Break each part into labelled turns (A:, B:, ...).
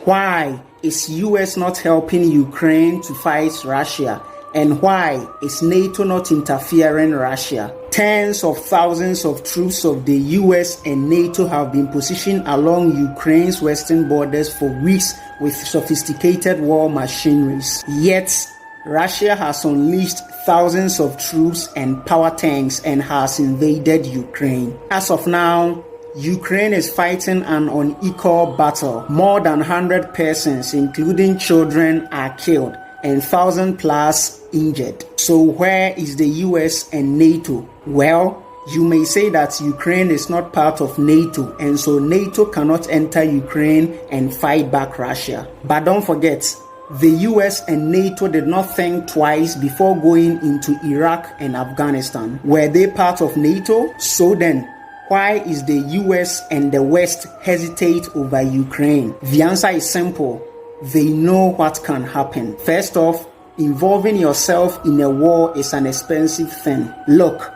A: Why is US not helping Ukraine to fight Russia? And why is NATO not interfering in Russia? Tens of thousands of troops of the US and NATO have been positioned along Ukraine's western borders for weeks with sophisticated war machineries. Yet, Russia has unleashed thousands of troops and power tanks and has invaded Ukraine. As of now, Ukraine is fighting an unequal battle. More than 100 persons, including children, are killed and 1,000 plus injured. So where is the US and NATO? Well, you may say that Ukraine is not part of NATO, and so NATO cannot enter Ukraine and fight back Russia. But don't forget, the US and NATO did not think twice before going into Iraq and Afghanistan. Were they part of NATO? So then, why is the US and the West hesitate over Ukraine? The answer is simple. They know what can happen. First off, involving yourself in a war is an expensive thing. Look,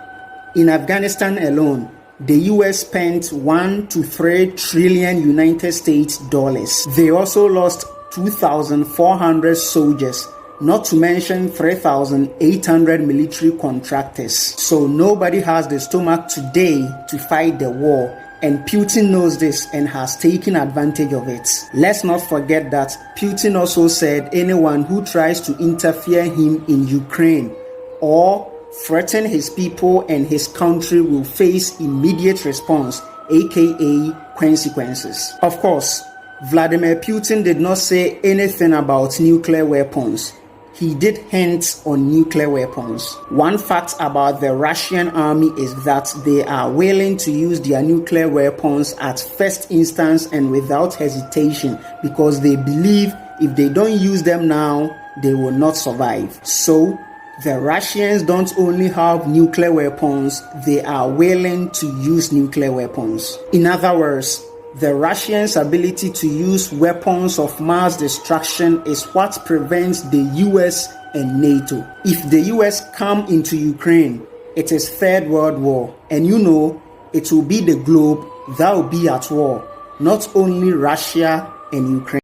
A: in Afghanistan alone, the US spent 1 to 3 trillion United States dollars. They also lost 2,400 soldiers, not to mention 3,800 military contractors. So nobody has the stomach today to fight the war, and Putin knows this and has taken advantage of it. Let's not forget that Putin also said anyone who tries to interfere him in Ukraine or threaten his people and his country will face immediate response, aka consequences. Of course, Vladimir Putin did not say anything about nuclear weapons. He did hint on nuclear weapons. One fact about the Russian army is that they are willing to use their nuclear weapons at first instance and without hesitation because they believe if they don't use them now, they will not survive. So, the Russians don't only have nuclear weapons, they are willing to use nuclear weapons. In other words, the Russians' ability to use weapons of mass destruction is what prevents the US and NATO. If the US come into Ukraine, it is Third World War, and you know, it will be the globe that will be at war, not only Russia and Ukraine.